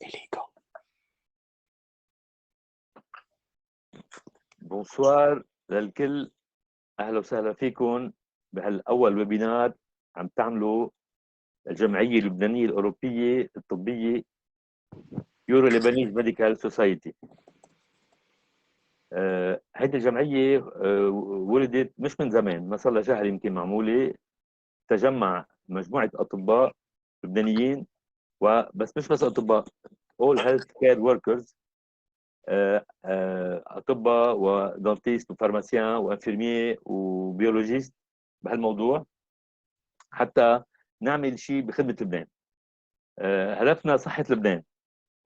إليكم. بونسوار للكل، اهلا وسهلا فيكم بهالاول ويبينار عم تعملوا الجمعيه اللبنانيه الاوروبيه الطبيه Eurolebanese Medical Society. هيدي الجمعيه ولدت مش من زمان، ما صار لها شهر يمكن معموله. تجمع مجموعه اطباء لبنانيين، وبس مش بس اطباء، all health care workers، اطباء ودانتيست وفارماسيان وانفيرميي وبيولوجيست بهالموضوع، حتى نعمل شيء بخدمه لبنان. هدفنا صحه لبنان.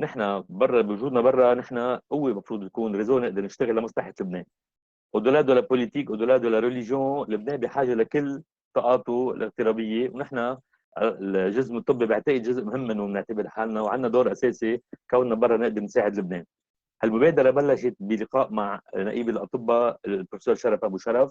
نحن برا بوجودنا برا، نحن قوه المفروض تكون ريزو نقدر نشتغل لمصلحه لبنان. ودولا دو لا بوليتيك ودولا دو لا ريليجيون، لبنان بحاجه لكل طاقاته الاغترابيه، ونحن الجزء الطبي بعتقد جزء مهم منه، بنعتبر حالنا وعندنا دور اساسي كوننا برا نقدر نساعد لبنان. هالمبادره بلشت بلقاء مع نقيب الاطباء البروفيسور شرف ابو شرف،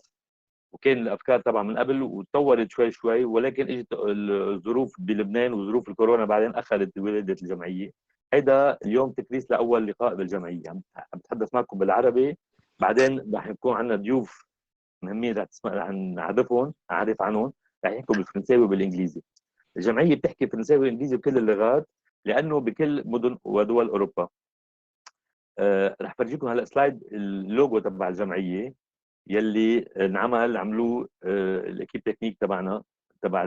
وكان الافكار طبعا من قبل وتطورت شوي شوي، ولكن اجت الظروف بلبنان وظروف الكورونا بعدين اخذت ولاده الجمعيه. هيدا اليوم تكريس لاول لقاء بالجمعيه، عم بتحدث معكم بالعربي، بعدين رح يكون عندنا ضيوف مهمين رح نعرفهم اعرف عنهم، رح يحكوا بالفرنساوي وبالانجليزي. الجمعيه بتحكي فرنساوي وانجليزي بكل اللغات، لانه بكل مدن ودول اوروبا. رح فرجيكم هلا سلايد اللوجو تبع الجمعيه يلي عملوه الاكيب تكنيك تبعنا تبع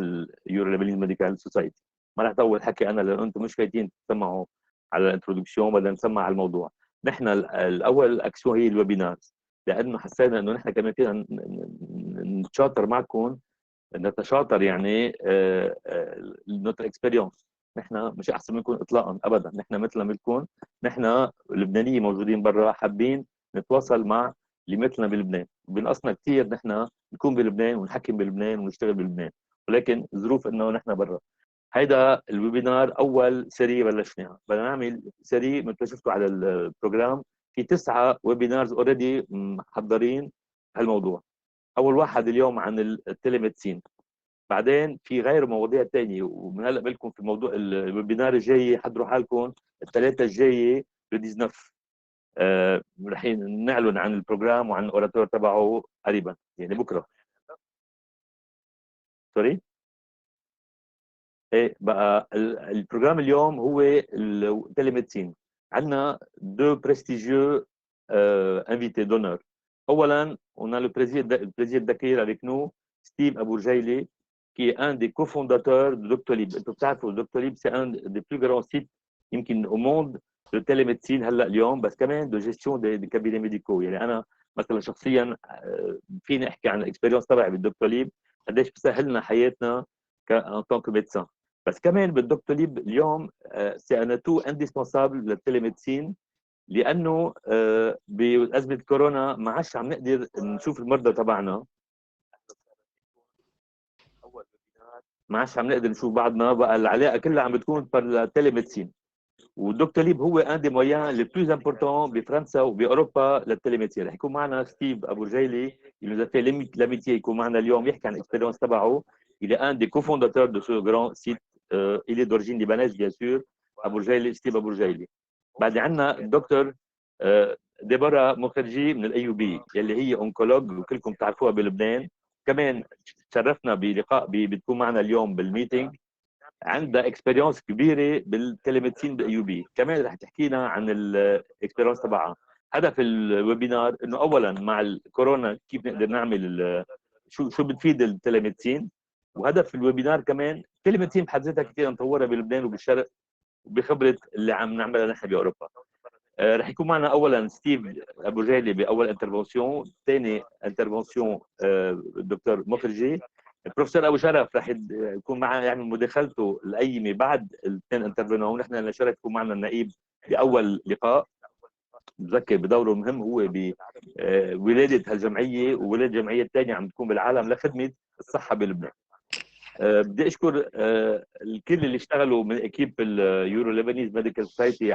اليورولابينيز ميديكال سوسايتي. ما رح اطول حكي انا لانه انتم مش فايتين تسمعوا على الانترودكسيون، بدنا نسمع على الموضوع. نحن الاول اكسيون هي الويبينار، لانه حسينا انه نحن كمان فينا نتشاطر معكم، نتشاطر يعني نوتر اكسبيرينس. نحن مش احسن منكم اطلاقا ابدا، نحن مثل مثلكم، نحن اللبنانيه موجودين برا حابين نتواصل مع اللي مثلنا بلبنان، بنقصنا كثير نحن نكون بلبنان ونحكم بلبنان ونشتغل بلبنان، ولكن ظروف انه نحن برا. هيدا الويبينار اول سيري بلشناها، بدنا نعمل سيري مثل ما شفتوا على البروجرام، في 9 ويبينارز اوريدي محضرين هالموضوع. اول واحد اليوم عن التليميدسين، بعدين في غير مواضيع ثانيه، ومن هلا بقول لكم في موضوع الويبينار الجاي حضروا حالكم الثلاثه الجايه ل 19 رح نعلن عن البروجرام وعن الاوراتور تبعه قريبا، يعني بكره. سوري، ايه بقى البروجرام اليوم هو التليميدسين. عندنا دو بريستيجيeux انفيتي دونور. اولا on a le plaisir d'accueillir avec nous Steve Abourjeili, qui est un des cofondateurs de Doctoral. انتم بتعرفوا Doctoral c'est un des plus grands sites يمكن au monde de télémédecine هلا اليوم، بس كمان de gestion des cabinets médicaux. يعني انا مثلا شخصيا فيني احكي عن الاكسبيرينس تبعي بالدكتوريب، قديش بسهل لنا حياتنا en tant que médecin. بس كمان بالدكتوريب اليوم سي ان اتو انديسبونسابل للتليميدسين، لانه بازمه كورونا ما عادش عم نقدر نشوف المرضى تبعنا، ما عادش عم نقدر نشوف بعضنا، بقى العلاقه كلها عم بتكون بالتليميدسين. والدكتوريب هو ان دي مويان لي بلوز امبورتون بفرنسا وباوروبا للتليميدسين. رح يكون معنا ستيف ابو رجيلي اللي nous a fait l'amitié، يكون معنا اليوم يحكي عن الاكسبيرينس تبعه. Il est un des cofondateurs de ce grand site. Il est d'origine libanaise bien sûr. ابو رجيلي، ستيف ابو رجيلي. بعد عندنا الدكتور ديبورا مخرجي من الاي يو بي يلي هي اونكولوج وكلكم بتعرفوها بلبنان. كمان تشرفنا بلقاء بتكون معنا اليوم بالميتنج، عندها اكسبيرينس كبيره بالتليميدسين بالاي يو بي، كمان رح تحكي لنا عن الاكسبيرينس تبعها. هدف الويبينار انه اولا مع الكورونا كيف نقدر نعمل شو بتفيد التليميدسين، وهدف الويبينار كمان التليميدسين بحد ذاتها كثير نطورها بلبنان وبالشرق وبخبره اللي عم نعملها نحن باوروبا. رح يكون معنا اولا ستيف ابو رجيلي باول انترفنسيون، ثاني انترفنسيون الدكتور مخرجي. البروفيسور ابو شرف رح يكون معنا يعمل مداخلته القيمه بعد الاثنين انترفنون. نحن لنا شرف يكون معنا النقيب باول لقاء، بذكر بدوره المهم هو بولاده هالجمعيه وولاده جمعيات ثانيه عم تكون بالعالم لخدمه الصحه بلبنان. بدي اشكر الكل اللي اشتغلوا من اكيب اليورو ليبانيز ميديكال سوسايتي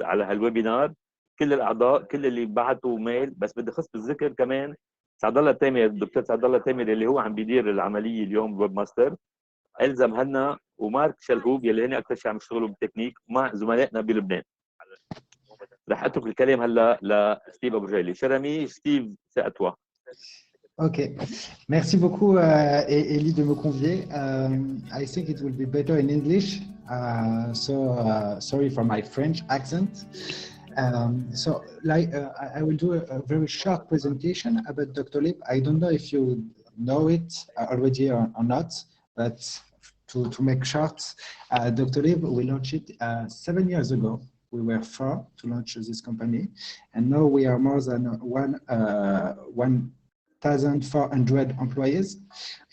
على هالويبينار، كل الاعضاء، كل اللي بعثوا ميل. بس بدي اخص بالذكر كمان سعد الله تامر، الدكتور سعد الله تامر اللي هو عم بيدير العمليه اليوم ويب ماستر، الزم هنا ومارك شلهوب يلي هن اكثر شيء عم يشتغلوا بالتكنيك مع زملائنا بلبنان. رح اترك الكلام هلا لستيف ابو جيلي. شرمي ستيف ساتوا. Ok, merci beaucoup Elie de me convier. I think it will be better in English, sorry for my French accent. I will do a very short presentation about Doctoral. I don't know if you know it already or not, but to make short, Doctoral, we launched it 7 years ago. We were 4 to launch this company, and now we are more than 1,400 employees,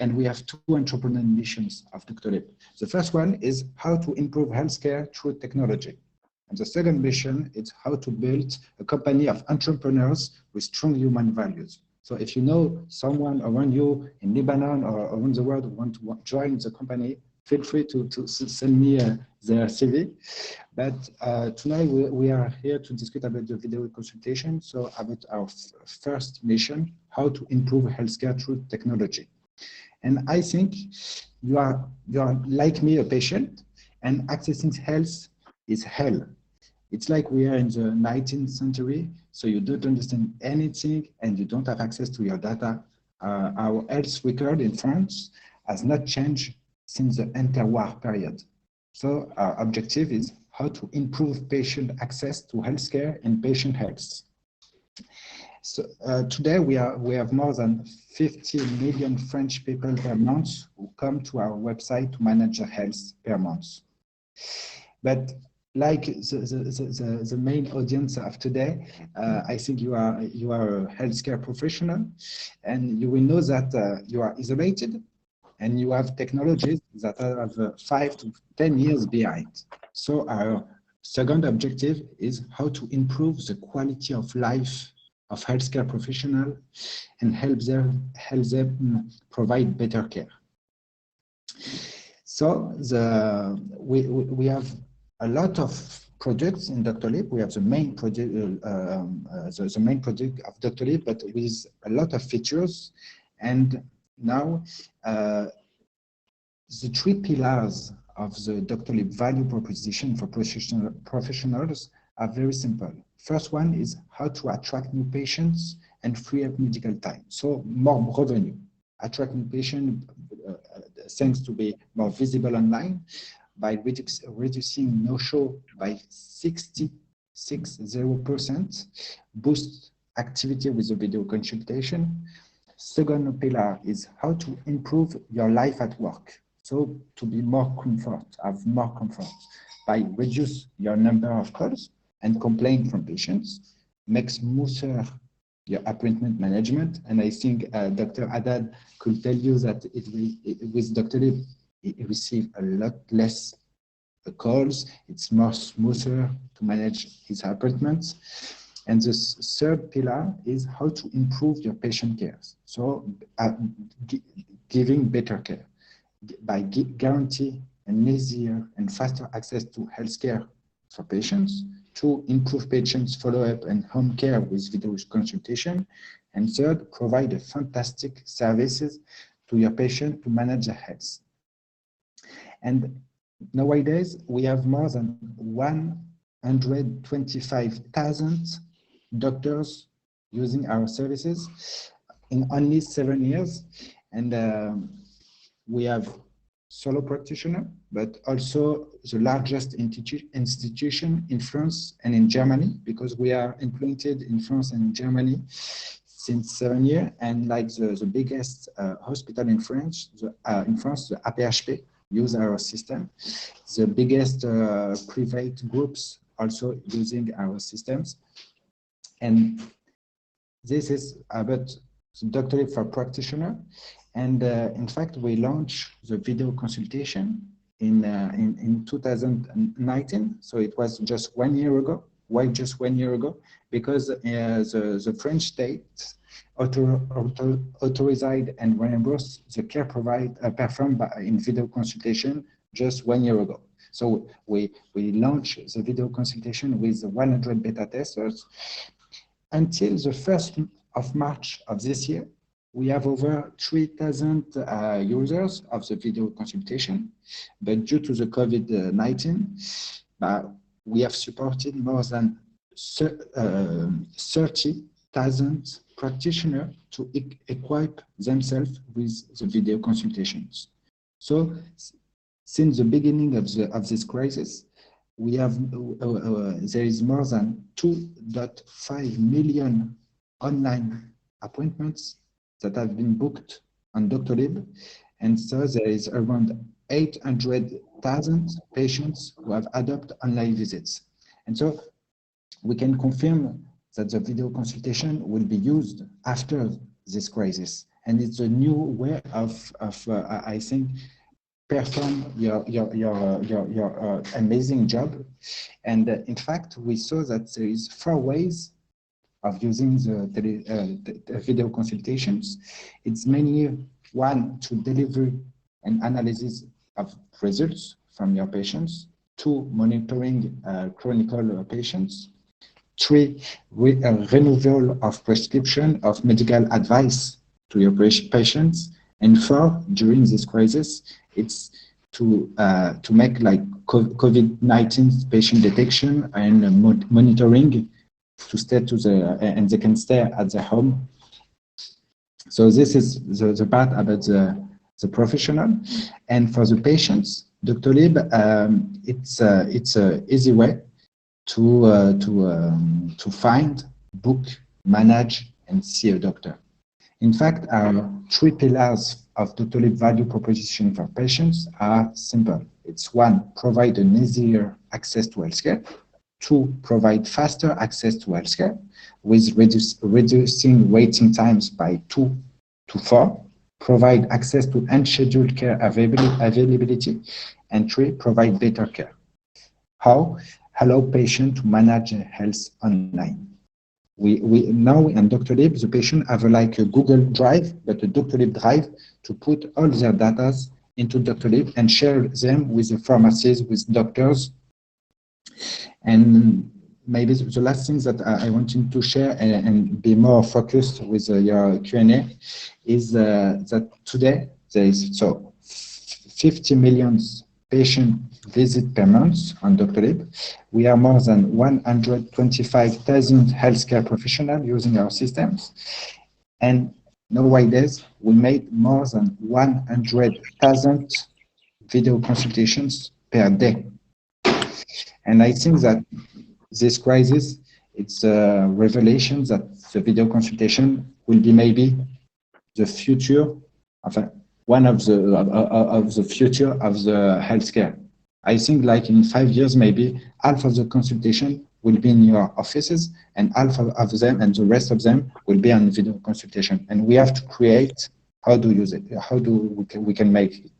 and we have 2 entrepreneurial missions of Doctoral. The first one is how to improve healthcare through technology. And the second mission is how to build a company of entrepreneurs with strong human values. So if you know someone around you in Lebanon or around the world who want to join the company, feel free to send me their CV. But tonight we are here to discuss about the video consultation, so about our first mission, how to improve healthcare through technology. And I think you are like me, a patient, and accessing health is hell. It's like we are in the 19th century, so you don't understand anything and you don't have access to your data. Our health record in France has not changed since the interwar period. So our objective is how to improve patient access to healthcare and patient health. So today we have more than 50 million French people per month who come to our website to manage their health per month. But like the main audience of today, I think you are a healthcare professional, and you will know that you are isolated, and you have technologies that are 5 to 10 years behind. So our second objective is how to improve the quality of life of healthcare professionals and help them provide better care. So we have a lot of projects in Doctoral. We have the main project, the main project of Doctoral, but with a lot of features. And now, the 3 pillars of the Doctoral value proposition for professionals are very simple. First one is how to attract new patients and free up medical time. So more revenue. Attract new patients thanks to be more visible online by reducing no-show by 60%, boost activity with the video consultation. Second pillar is how to improve your life at work. So to be more comfort, have more comfort by reduce your number of calls and complaints from patients, make smoother your appointment management. And I think Dr. Haddad could tell you that with Doctoral, he received a lot less calls. It's more smoother to manage his appointments. And the third pillar is how to improve your patient care. So giving better care by guarantee an easier and faster access to healthcare for patients, to improve patients' follow-up and home care with video consultation, and third, provide a fantastic services to your patient to manage their health. And nowadays, we have more than 125,000 doctors using our services in only 7 years. And we have solo practitioner, but also the largest institution in France and in Germany, because we are implanted in France and Germany since 7 years. And like the biggest hospital in France, the APHP, use our system. The biggest private groups also using our systems. And this is about the Doctoral for practitioner. And in fact, we launched the video consultation in 2019. So it was just 1 year ago. Why just 1 year ago? Because the French state authorized and reimbursed the care performed in video consultation just 1 year ago. So we launched the video consultation with 100 beta testers. Until the 1st of March of this year, we have over 3,000 users of the video consultation, but due to the COVID-19, we have supported more than 30,000 practitioners to equip themselves with the video consultations. So, since the beginning of this crisis, we have there is more than 2.5 million online appointments that have been booked on Doctoral, and so there is around 800,000 patients who have adopted online visits. And so we can confirm that the video consultation will be used after this crisis. And it's a new way of I think, perform your amazing job. And in fact, we saw that there is 4 ways of using the video consultations. It's mainly 1, to deliver an analysis of results from your patients, 2, monitoring chronic patients, 3, renewal of prescription of medical advice to your patients, and 4, during this crisis, it's to make like COVID-19 patient detection and monitoring to stay to and they can stay at their home. So this is the part about the professional, and for the patients, Doctoral, it's a easy way to find, book, manage, and see a doctor. In fact, our 3 pillars of Doctoral value proposition for patients are simple. It's 1, provide an easier access to healthcare. 2, provide faster access to healthcare with reducing waiting times by 2 to 4. Provide access to unscheduled care availability. And 3, provide better care. How? Allow patients to manage health online. We now in Doctoral, the patient have like a Google Drive, but a Doctoral Drive to put all their data into Doctoral and share them with the pharmacies, with doctors. And maybe the last thing that I wanted to share and be more focused with your Q&A is that today there is 50 million patient visit per month on Doctoral. We are more than 125,000 healthcare professionals using our systems. And nowadays, we made more than 100,000 video consultations per day. And I think that this crisis, it's a revelation that the video consultation will be maybe the future of one of the future of the healthcare. I think like in 5 years, maybe half of the consultation will be in your offices and half of them and the rest of them will be on video consultation. And we have to create how to use it, how do we can make it.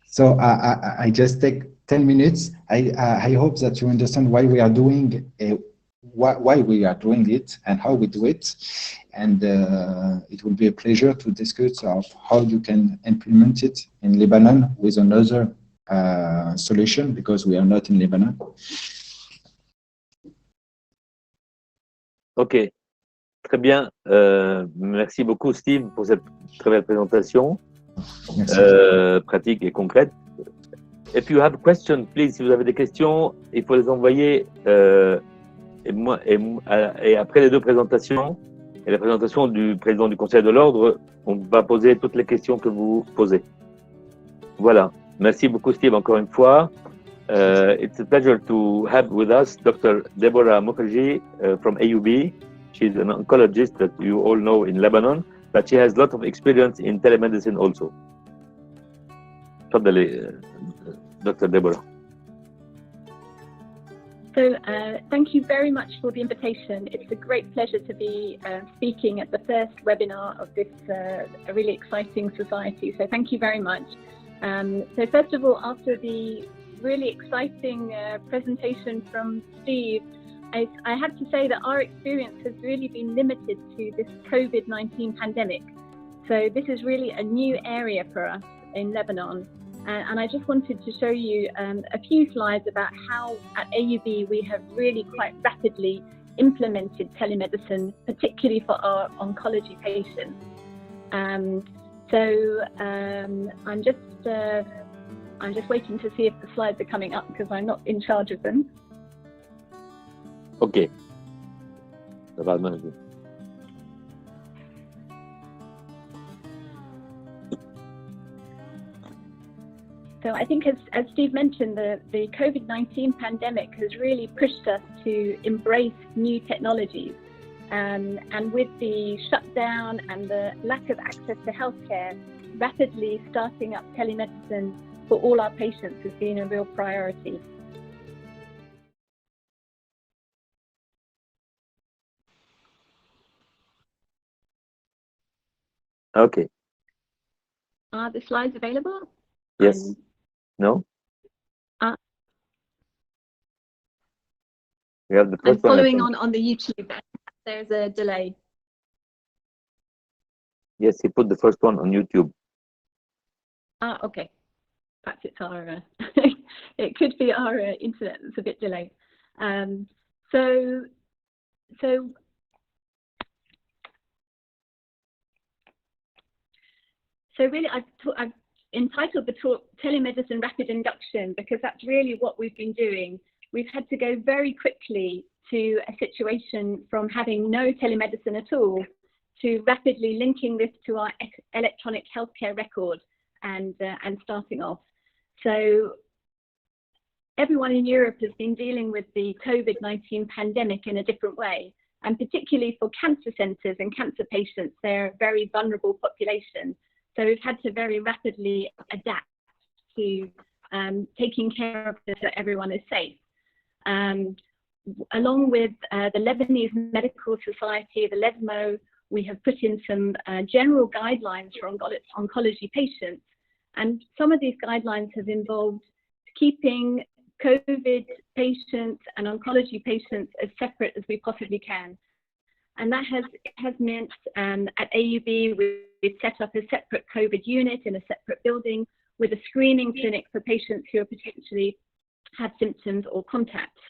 So I just take 10 minutes. I hope that you understand why we are doing why we are doing it and how we do it. And it will be a pleasure to discuss of how you can implement it in Lebanon with another solution, because we are not in Lebanon. Ok, très bien. Merci beaucoup, Steve, pour cette très belle présentation, pratique et concrète. If you have questions, please, si vous avez des questions, il faut les envoyer. Et après les 2 présentations, et la présentation du président du Conseil de l'Ordre, on va poser toutes les questions que vous posez. Voilà. Merci beaucoup, Steve, encore une fois. It's a pleasure to have with us Dr. Deborrah MUKHERJI from ABOU. She's an oncologist that you all know in Lebanon, but she has a lot of experience in telemedicine also. تفضلي, Dr. Deborrah. So thank you very much for the invitation. It's a great pleasure to be speaking at the first webinar of this really exciting society. So thank you very much. So first of all, after the really exciting presentation from Steve, I have to say that our experience has really been limited to this COVID-19 pandemic. So this is really a new area for us in Lebanon. And I just wanted to show you a few slides about how at AUB we have really quite rapidly implemented telemedicine, particularly for our oncology patients. I'm just waiting to see if the slides are coming up because I'm not in charge of them. Okay. So I think, as Steve mentioned, the COVID-19 pandemic has really pushed us to embrace new technologies. And with the shutdown and the lack of access to healthcare, rapidly starting up telemedicine for all our patients has been a real priority. Okay. Are the slides available? Yes. No? We have the first I'm one. following on the YouTube. There's a delay. Yes, he put the first one on YouTube. Okay. Perhaps it's our, it could be our internet that's a bit delayed. So really, I've entitled the talk Telemedicine Rapid Induction because that's really what we've been doing. We've had to go very quickly to a situation from having no telemedicine at all to rapidly linking this to our electronic healthcare record and starting off. So everyone in Europe has been dealing with the COVID-19 pandemic in a different way, and particularly for cancer centres and cancer patients, they're a very vulnerable population. So we've had to very rapidly adapt to taking care of this so everyone is safe. Along with the Lebanese Medical Society, the LESMO, we have put in some general guidelines for oncology patients. And some of these guidelines have involved keeping COVID patients and oncology patients as separate as we possibly can. And that has meant at AUB, we've set up a separate COVID unit in a separate building with a screening clinic for patients who are potentially have symptoms or contacts.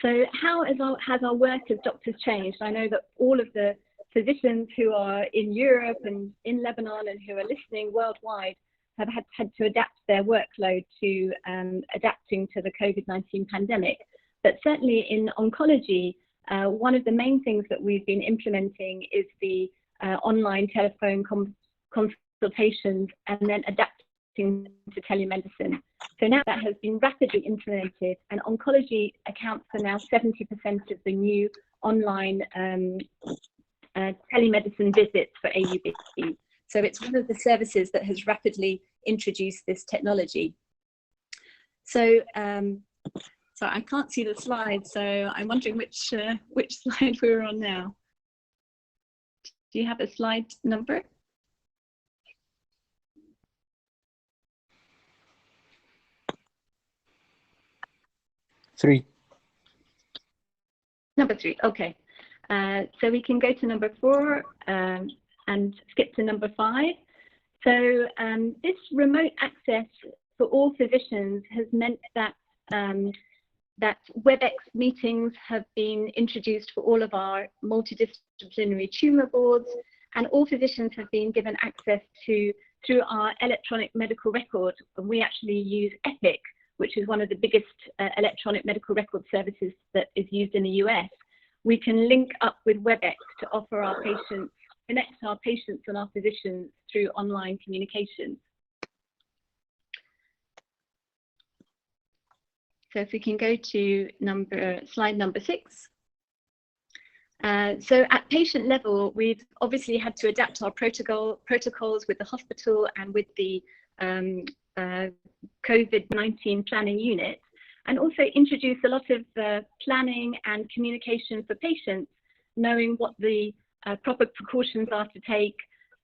So how has our work as doctors changed? I know that all of the physicians who are in Europe and in Lebanon and who are listening worldwide have had to adapt their workload to adapting to the COVID-19 pandemic. But certainly in oncology, one of the main things that we've been implementing is the online telephone consultations and then adapting to telemedicine. So now that has been rapidly implemented, and oncology accounts for now 70% of the new online telemedicine visits for AUB. So it's one of the services that has rapidly introduced this technology. So so I can't see the slide, so I'm wondering which slide we're on now. Do you have a slide number? Three. Number 3, okay. So we can go to number 4 and skip to number 5. So this remote access for all physicians has meant that that WebEx meetings have been introduced for all of our multidisciplinary tumour boards, and all physicians have been given access to through our electronic medical record. And we actually use Epic, which is one of the biggest electronic medical record services that is used in the US. We can link up with WebEx to offer our patients, connect our patients and our physicians through online communication. So if we can go to slide number 6. So at patient level, we've obviously had to adapt our protocols with the hospital and with the COVID-19 planning unit, and also introduce a lot of planning and communication for patients, knowing what the proper precautions are to take,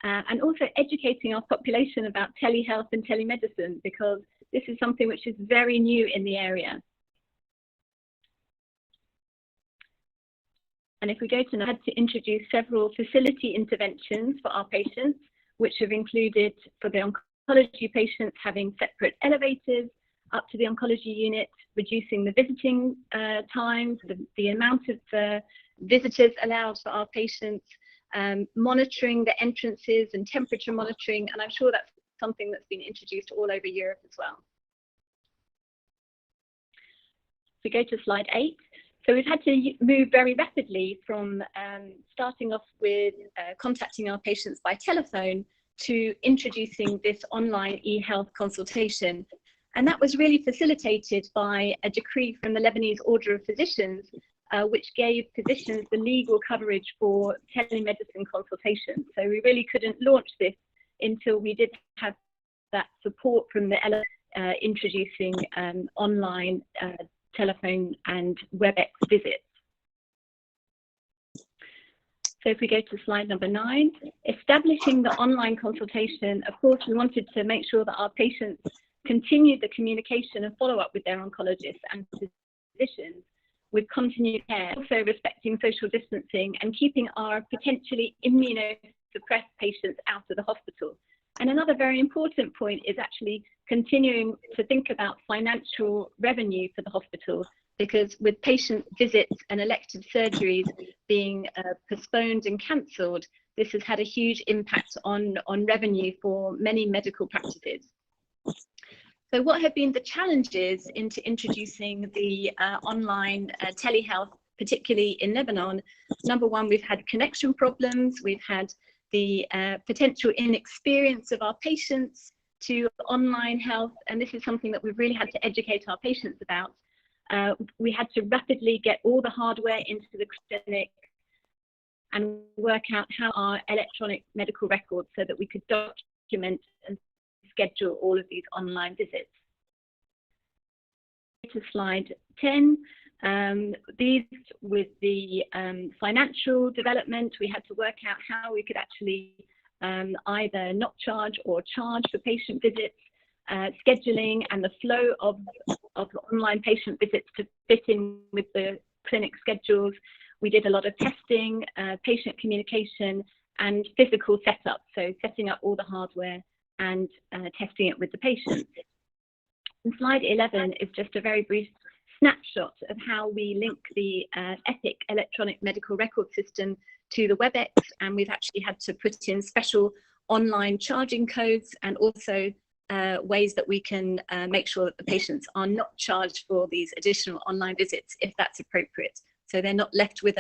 and also educating our population about telehealth and telemedicine, because this is something which is very new in the area. And if we go to now, had to introduce several facility interventions for our patients, which have included for the oncology patients having separate elevators up to the oncology unit, reducing the visiting times, the amount of visitors allowed for our patients, monitoring the entrances and temperature monitoring, and I'm sure that's something that's been introduced all over Europe as well. If we go to slide 8, so we've had to move very rapidly from starting off with contacting our patients by telephone to introducing this online e-health consultation. And that was really facilitated by a decree from the Lebanese Order of Physicians, which gave physicians the legal coverage for telemedicine consultation. So we really couldn't launch this until we did have that support from the introducing online telephone and WebEx visits. So if we go to slide number 9, establishing the online consultation, of course, we wanted to make sure that our patients continued the communication and follow-up with their oncologists and physicians with continued care, also respecting social distancing and keeping our potentially immunosuppressed patients out of the hospital. And another very important point is actually continuing to think about financial revenue for the hospital, because with patient visits and elective surgeries being postponed and cancelled, this has had a huge impact on revenue for many medical practices. So what have been the challenges into introducing the online telehealth, particularly in Lebanon? Number one, we've had connection problems. We've had the potential inexperience of our patients to online health. And this is something that we've really had to educate our patients about. We had to rapidly get all the hardware into the clinic and work out how our electronic medical records so that we could document and schedule all of these online visits. To slide 10, these with the financial development, we had to work out how we could actually either not charge or charge for patient visits, scheduling and the flow of online patient visits to fit in with the clinic schedules. We did a lot of testing, patient communication and physical setup, so setting up all the hardware and testing it with the patient. And slide 11 is just a very brief snapshot of how we link the EPIC electronic medical record system to the WebEx, and we've actually had to put in special online charging codes and also ways that we can make sure that the patients are not charged for these additional online visits if that's appropriate. So they're not left with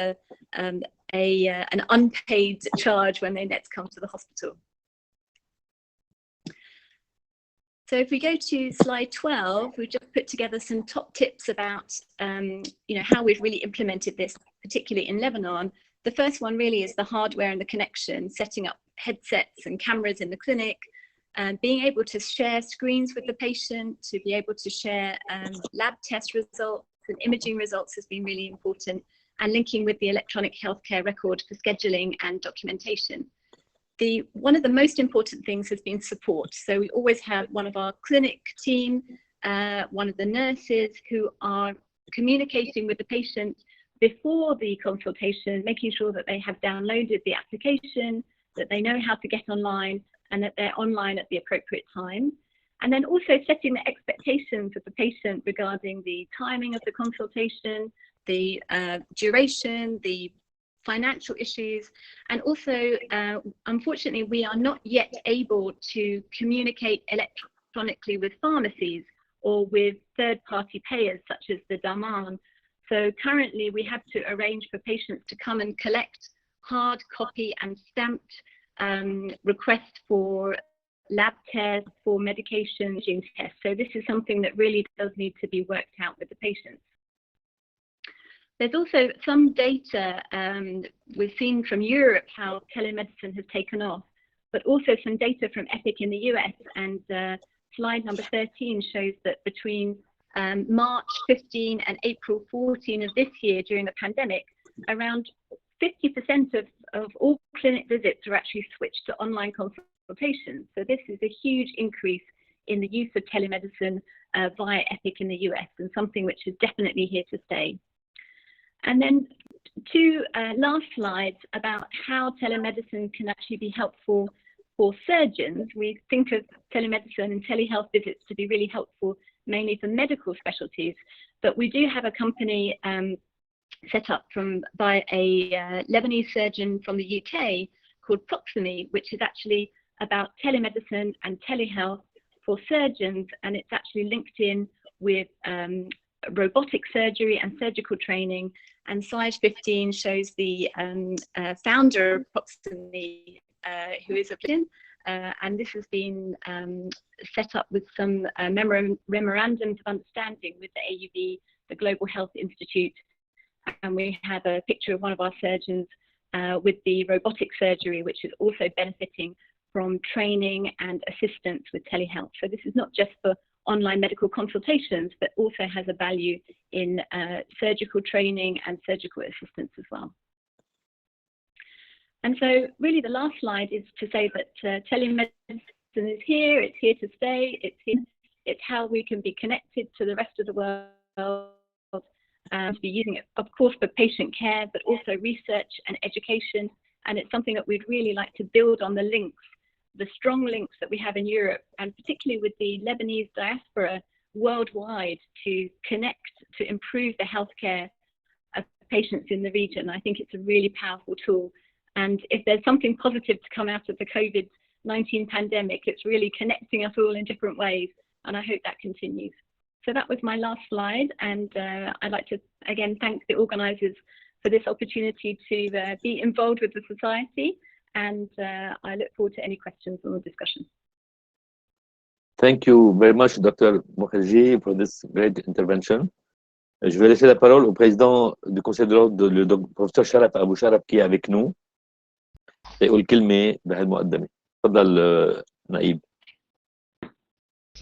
an unpaid charge when they next come to the hospital. So if we go to slide 12, we've just put together some top tips about how we've really implemented this, particularly in Lebanon. The first one really is the hardware and the connection, setting up headsets and cameras in the clinic, being able to share screens with the patient, to be able to share lab test results and imaging results has been really important, and linking with the electronic healthcare record for scheduling and documentation. One of the most important things has been support. So we always have one of our clinic team, one of the nurses who are communicating with the patient before the consultation, making sure that they have downloaded the application, that they know how to get online, and that they're online at the appropriate time. And then also setting the expectations of the patient regarding the timing of the consultation, the duration, the financial issues, and also, unfortunately, we are not yet able to communicate electronically with pharmacies or with third-party payers such as the Daman. So currently, we have to arrange for patients to come and collect hard copy and stamped requests for lab tests, for medication tests. So this is something that really does need to be worked out with the patients. There's also some data we've seen from Europe how telemedicine has taken off, but also some data from EPIC in the US. And slide number 13 shows that between March 15 and April 14 of this year, during the pandemic, around 50% of all clinic visits are actually switched to online consultations. So this is a huge increase in the use of telemedicine via EPIC in the US, and something which is definitely here to stay. And then two last slides about how telemedicine can actually be helpful for surgeons. We think of telemedicine and telehealth visits to be really helpful mainly for medical specialties, but we do have a company set up by a Lebanese surgeon from the UK called Proximy, which is actually about telemedicine and telehealth for surgeons, and it's actually linked in with robotic surgery and surgical training. And slide 15 shows the founder of Proximy, who is a Briton, and this has been set up with some memorandums of understanding with the AUB, the Global Health Institute, and we have a picture of one of our surgeons with the robotic surgery, which is also benefiting from training and assistance with telehealth. So this is not just for online medical consultations, but also has a value in surgical training and surgical assistance as well. And so really the last slide is to say that telemedicine is here, it's here to stay, it's how we can be connected to the rest of the world, to be using it, of course, for patient care, but also research and education. And it's something that we'd really like to build on the links, the strong links that we have in Europe, and particularly with the Lebanese diaspora worldwide, to connect, to improve the healthcare of patients in the region. I think it's a really powerful tool. And if there's something positive to come out of the COVID-19 pandemic, it's really connecting us all in different ways. And I hope that continues. So that was my last slide. And I'd like to, again, thank the organizers for this opportunity to be involved with the society. And I look forward to any questions or discussion. Thank you very much, Dr. MUKHERJI, for this great intervention. Je vais laisser la parole au président du conseil de l'ordre, le professeur Sharaf Abou Sharaf, qui est avec nous. يقول كلمة بهالمقدمة. تفضل نائب.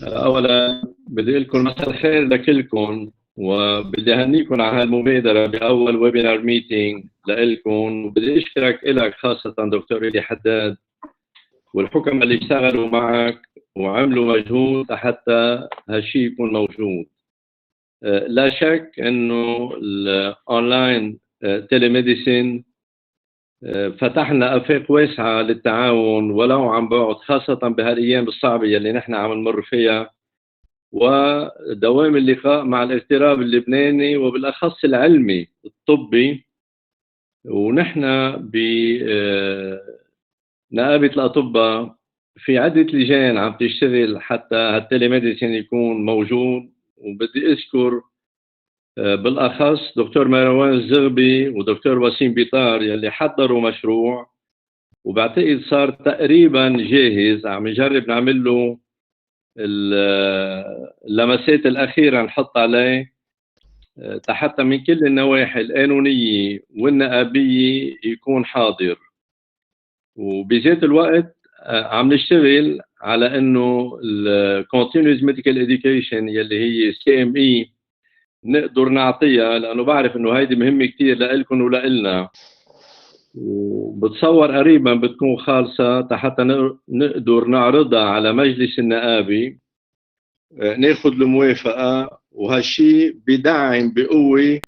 أولا بدي أقول لكم مساء الخير لكلكم، وبدي أهنيكم على هالمبادرة بأول ويبينار ميتينج لكم، وبدي أشكرك إلك خاصة دكتور إلي حداد والحكم اللي اشتغلوا معك وعملوا مجهود حتى هالشيء يكون موجود. لا شك إنه الأونلاين تيليميديسين فتحنا آفاق واسعة للتعاون ولو عن بعد، خاصة بهالأيام الصعبة اللي نحن عم نمر فيها، ودوام اللقاء مع الاغتراب اللبناني وبالأخص العلمي الطبي. ونحن بنقابة الأطباء في عدة لجان عم تشتغل حتى هالتليميديسين يكون موجود. وبدي أذكر بالأخص دكتور مروان الزغبي ودكتور وسيم بيطار يلي حضروا مشروع، وبعتقد صار تقريبا جاهز، عم نجرب نعمل له اللمسات الأخيرة نحط عليه حتى من كل النواحي القانونية والنقابية يكون حاضر. وبذات الوقت عم نشتغل على إنه ال Continuous Medical Education يلي هي CME نقدر نعطيها، لأنه بعرف إنه هيدي مهمة كتير لإلكم ولإلنا، وبتصور قريبا بتكون خالصة حتى نقدر نعرضها على مجلس النقابي ناخذ الموافقة، وهالشي بدعم بقوة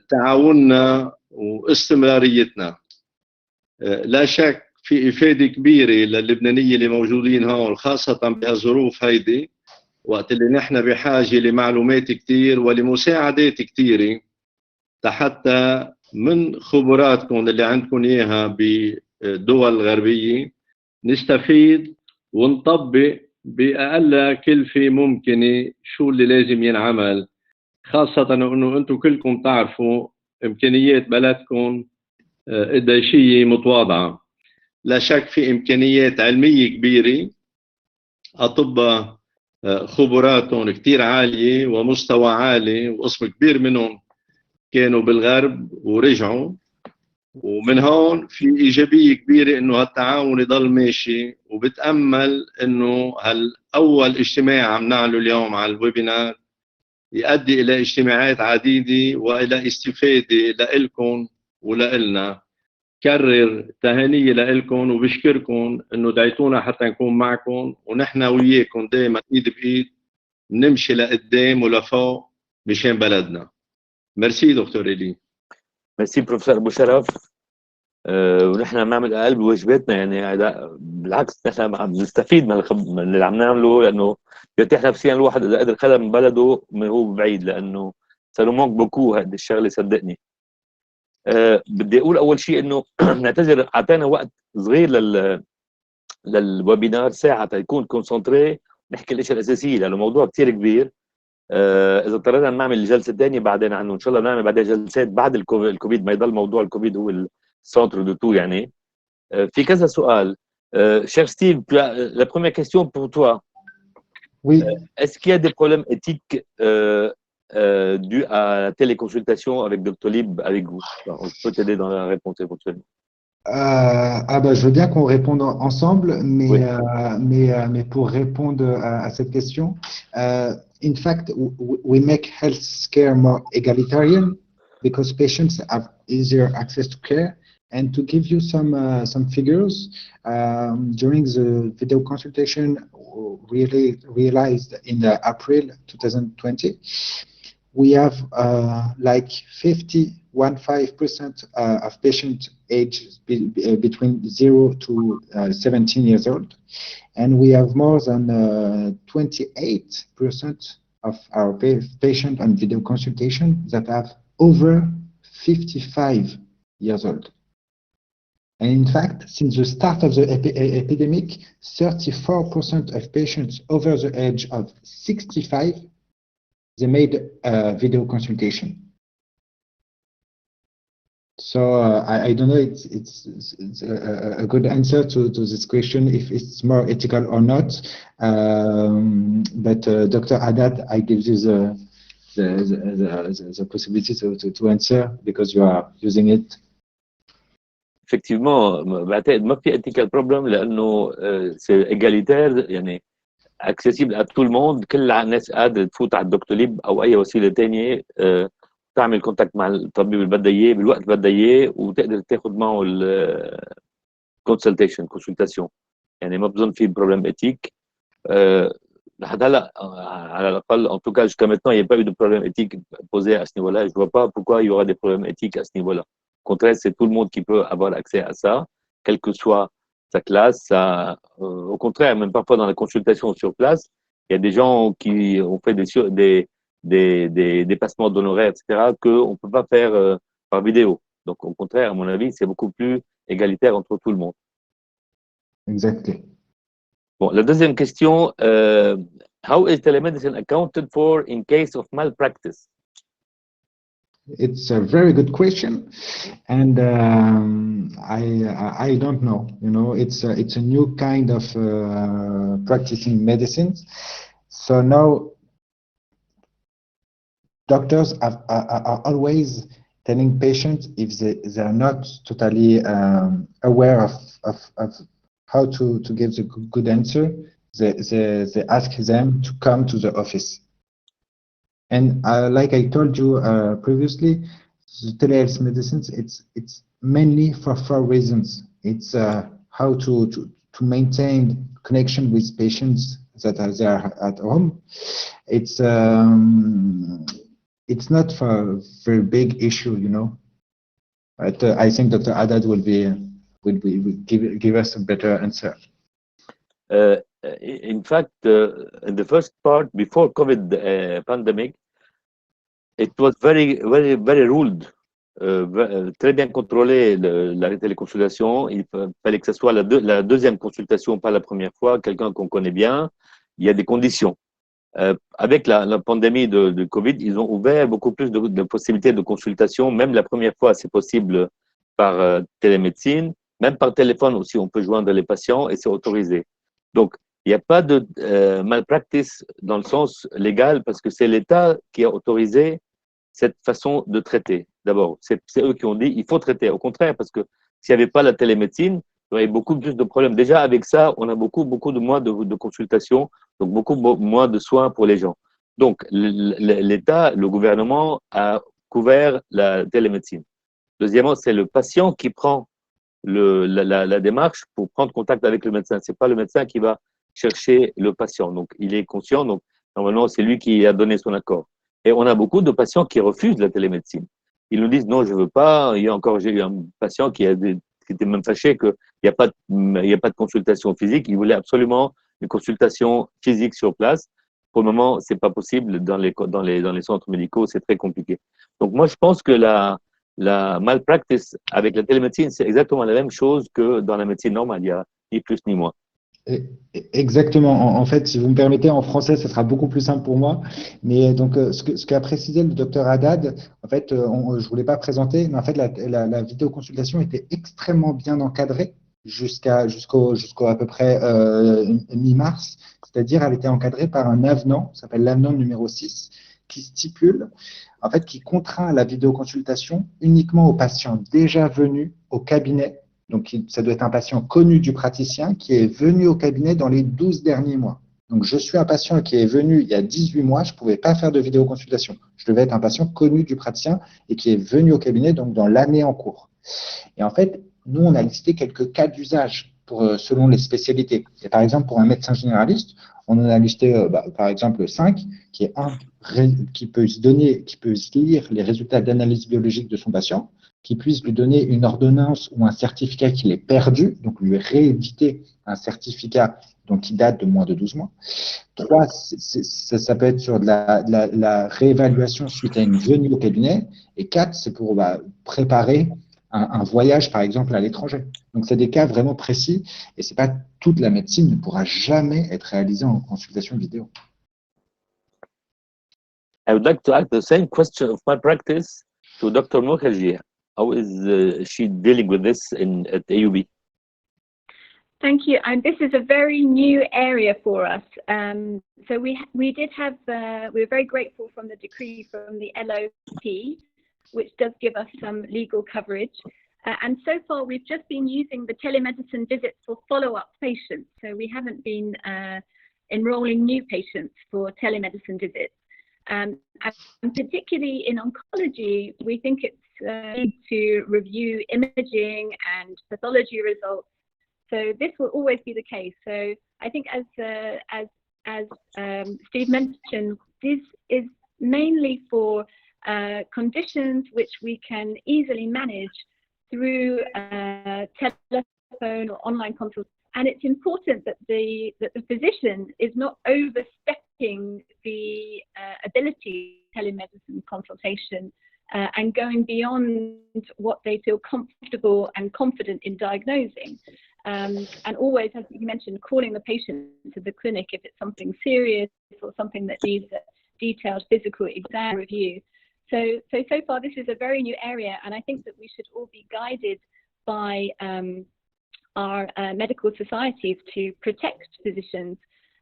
تعاوننا واستمراريتنا. لا شك في إفادة كبيرة للبنانية اللي موجودين هون، خاصة بهالظروف هيدي، وقت اللي نحن بحاجة لمعلومات كتير ولمساعدات كتيرة حتى من خبراتكم اللي عندكم إياها بالدول الغربية نستفيد ونطبق بأقل كلفة ممكنة شو اللي لازم ينعمل، خاصة أنه أنتم كلكم تعرفوا إمكانيات بلدكم قديشية متواضعة. لا شك في إمكانيات علمية كبيرة، أطباء خبراتهم كتير عالية ومستوى عالي، وقسم كبير منهم كانوا بالغرب ورجعوا، ومن هون في إيجابية كبيرة إنه هالتعاون يضل ماشي. وبتأمل إنه هالأول اجتماع عم نعمله اليوم على الويبينار يؤدي إلى اجتماعات عديدة وإلى استفادة لإلكم ولإلنا. كرر تهانية لإلكم وبشكركم إنه دعيتونا حتى نكون معكم، ونحن وياكم دائما إيد بإيد نمشي لقدام ولفوق مشان بلدنا. ميرسي دكتور إلي. ميرسي بروفيسور أبو شرف. ونحن عم نعمل أقل بواجباتنا، يعني بالعكس نحن عم نستفيد من اللي عم نعمله، لأنه بيرتاح نفسيا الواحد إذا قدر خدم بلده من هو بعيد، لأنه ça nous manque beaucoup هذا الشغله اللي صدقني. بدي اقول اول شيء انه نعتذر اعطينا وقت صغير للويبينار ساعه تكون كونسنتري نحكي الاشياء الاساسيه لانه الموضوع كثير كبير. اذا اضطرينا نعمل جلسه ثانيه بعدين عنه ان شاء الله نعمل بعدين جلسات بعد الكوفيد ما يضل موضوع الكوفيد هو السنتر دو تو يعني. في كذا سؤال. cher Steve, la première question pour toi. Oui. Est-ce qu'il y a des problèmes éthiques dus à la téléconsultation avec Doctolib avec vous? On peut t'aider dans la réponse éventuellement. Je veux bien qu'on réponde ensemble, mais, Oui. Mais pour répondre à cette question, in fact, we make healthcare more egalitarian because patients have easier access to care. And to give you some figures, during the video consultation really realized in April 2020, we have like 15% of patients aged between 0 to 17 years old, and we have more than 28% of our patients on video consultation that have over 55 years old. And in fact, since the start of the epidemic, 34% of patients over the age of 65, they made a video consultation. So I don't know it's a good answer to this question if it's more ethical or not. But Dr. Haddad, I give you the possibility to answer because you are using it. effectivement بعتقد ما في ethical problem لانه c'est égalitaire يعني accessible à tout le monde. كل الناس قادره تفوت على الدكتوليب او اي وسيله ثانيه تعمل كونتاكت مع الطبيب اللي بدها اياه بالوقت اللي بدها اياه وتقدر تاخذ معه consultation يعني ما بظن في بروبليم اتيك. لحد هلا على الاقل en tout cas jusqu'à maintenant il n'y a pas eu de problème éthique posé à ce niveau-là. Je vois pas pourquoi il y aura des problèmes éthiques à ce niveau-là. Au contraire, c'est tout le monde qui peut avoir accès à ça, quelle que soit sa classe. Au contraire, même parfois dans la consultation sur place, il y a des gens qui ont fait des passements d'honoraires, etc., qu'on ne peut pas faire par vidéo. Donc, au contraire, à mon avis, c'est beaucoup plus égalitaire entre tout le monde. Exactly. Bon, la deuxième question, how is telemedicine accounted for in case of malpractice? It's a very good question, and I don't know. You know, it's a new kind of practicing medicine. So now doctors are always telling patients if they are not totally aware of how to give the good answer, they ask them to come to the office. And like I told you previously, the telehealth medicines, it's mainly for 4 reasons. It's how to maintain connection with patients that are there at home. It's not for a very big issue, you know. But I think Dr. Haddad will give us a better answer. In fact, in the first part before COVID pandemic, it was very ruled, très bien contrôlé la téléconsultation. Il fallait que ce soit la deuxième consultation, pas la première fois, quelqu'un qu'on connaît bien. Il y a des conditions. Avec la pandémie de Covid, ils ont ouvert beaucoup plus de possibilités de consultation. Même la première fois, c'est possible par télémédecine. Même par téléphone aussi, on peut joindre les patients et c'est autorisé. Donc, il n'y a pas de malpractice dans le sens légal parce que c'est l'État qui a autorisé cette façon de traiter. D'abord, c'est eux qui ont dit il faut traiter. Au contraire, parce que s'il n'y avait pas la télémédecine, il y aurait beaucoup plus de problèmes. Déjà, avec ça, on a beaucoup de moins de consultations, donc beaucoup moins de soins pour les gens. Donc, l'État, le gouvernement a couvert la télémédecine. Deuxièmement, c'est le patient qui prend la démarche pour prendre contact avec le médecin. Ce n'est pas le médecin qui va chercher le patient. Donc, il est conscient. Donc, normalement, c'est lui qui a donné son accord. Et on a beaucoup de patients qui refusent la télémédecine. Ils nous disent non, je ne veux pas. J'ai eu un patient qui était même fâché qu'il n'y a pas de consultation physique. Il voulait absolument une consultation physique sur place. pour le moment, c'est pas possible dans les centres médicaux, c'est très compliqué. Donc moi, je pense que la malpractice avec la télémédecine, c'est exactement la même chose que dans la médecine normale, il y a ni plus ni moins. Exactement. En fait, si vous me permettez, en français, ce sera beaucoup plus simple pour moi. Mais donc, ce qu'a précisé le docteur Haddad, en fait, je voulais pas présenter, mais en fait, la vidéoconsultation était extrêmement bien encadrée jusqu'au à peu près mi-mars. C'est-à-dire, elle était encadrée par un avenant, ça s'appelle l'avenant numéro 6, qui stipule, en fait, qui contraint la vidéoconsultation uniquement aux patients déjà venus au cabinet. Donc, ça doit être un patient connu du praticien qui est venu au cabinet dans les 12 derniers mois. Donc, je suis un patient qui est venu il y a 18 mois, je ne pouvais pas faire de vidéoconsultation. Je devais être un patient connu du praticien et qui est venu au cabinet donc dans l'année en cours. Et en fait, nous, on a listé quelques cas d'usage selon les spécialités. Et par exemple, pour un médecin généraliste, on en a listé par exemple 5, qui est qui peut lire les résultats d'analyse biologique de son patient, qui puisse lui donner une ordonnance ou un certificat qu'il ait perdu, donc lui rééditer un certificat qui date de moins de 12 mois. 3, ça peut être sur de la réévaluation suite à une venue au cabinet. Et 4, c'est pour préparer un voyage, par exemple, à l'étranger. Donc, c'est des cas vraiment précis et c'est pas toute la médecine ne pourra jamais être réalisée en consultation vidéo. I would like to ask the same question of malpractice to Dr. MUKHERJI. How is she dealing with this at AUB? Thank you. And this is a very new area for us. So we did have, we were very grateful from the decree from the LOP, which does give us some legal coverage. And so far, we've just been using the telemedicine visits for follow-up patients. So we haven't been enrolling new patients for telemedicine visits. And particularly in oncology, we think it's need to review imaging and pathology results. So this will always be the case. So I think as Steve mentioned, this is mainly for conditions which we can easily manage through telephone or online consultation. And it's important that the physician is not overstepping the ability of telemedicine consultation and going beyond what they feel comfortable and confident in diagnosing. And always, as you mentioned, calling the patient to the clinic if it's something serious or something that needs a detailed physical exam review. So far, this is a very new area, and I think that we should all be guided by our medical societies to protect physicians.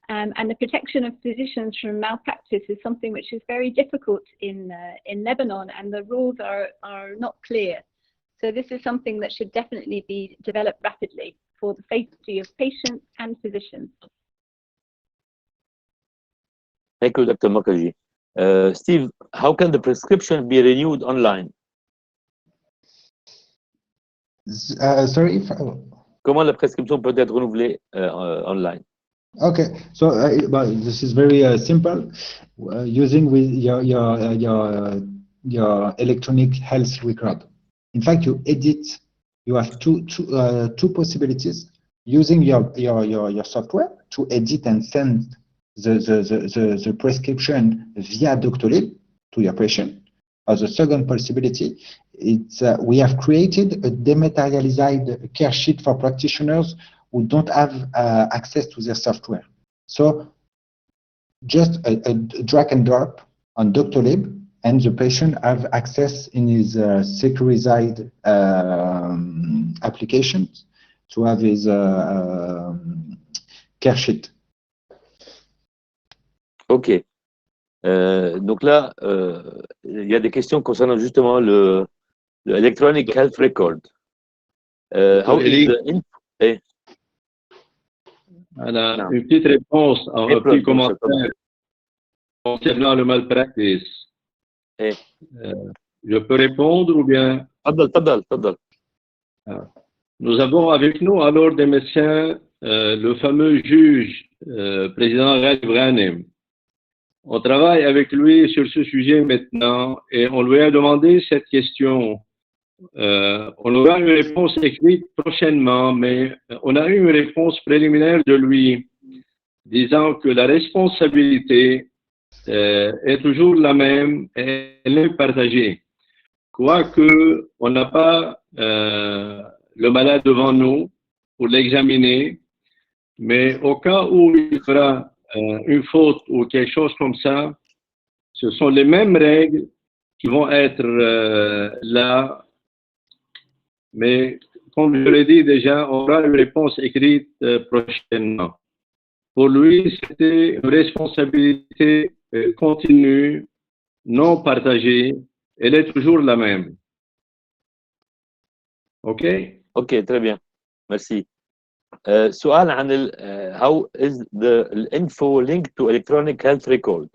And the protection of physicians from malpractice is something which is very difficult in Lebanon, and the rules are not clear. So this is something that should definitely be developed rapidly for the safety of patients and physicians. Thank you, Dr. MUKHERJI. Steve, how can the prescription be renewed online? Sorry? Comment la prescription peut être renouvelée online? Okay, so this is very simple. Using with your electronic health record. In fact, you have two possibilities. Using your software to edit and send the prescription via Doctoral to your patient. Or the second possibility, it's we have created a dematerialized care sheet for practitioners who don't have access to their software. So just a drag and drop on Doctoral, and the patient have access in his securized applications to have his care sheet. OK. Donc là, il y a des questions concernant justement le Electronic Health Record. How is the une petite réponse, un petit commentaire concernant le malpractice. Je peux répondre ou bien? تفضل. Nous avons avec nous alors des médecins, le fameux juge, président Ghanem. On travaille avec lui sur ce sujet maintenant et on lui a demandé cette question. On aura une réponse écrite prochainement, mais on a eu une réponse préliminaire de lui. disant que la responsabilité est toujours la même et elle est partagée. Quoique on n'a pas le malade devant nous pour l'examiner, mais au cas où il fera une faute ou quelque chose comme ça, ce sont les mêmes règles qui vont être là, mais comme je l'ai dit déjà, on aura une réponse écrite prochainement. Pour lui, c'était une responsabilité continue, non partagée, elle est toujours la même. OK? OK, très bien. Merci. سؤال عن how is the info linked to electronic health record?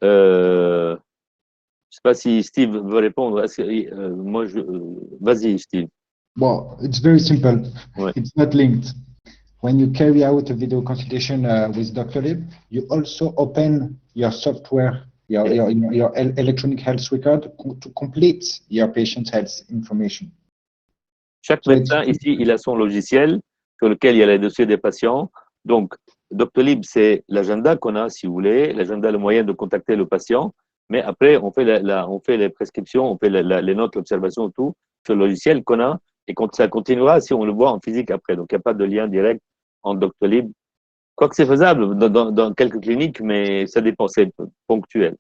Je sais pas si Steve veut répondre. Moi, vas-y, Steve. Well, it's very simple. Ouais. It's not linked. When you carry out a video consultation with Doctoral, you also open your software, your electronic health record to complete your patient's health information. Chaque médecin ici, il a son logiciel sur lequel il y a les dossiers des patients. Donc, Doctolib, c'est l'agenda qu'on a, si vous voulez, l'agenda, le moyen de contacter le patient. Mais après, on fait, on fait les prescriptions, on fait les notes, l'observation, tout sur le logiciel qu'on a. Et ça continuera si on le voit en physique après. Donc, il n'y a pas de lien direct en Doctolib. Quoique c'est faisable dans quelques cliniques, mais ça dépend, c'est ponctuel.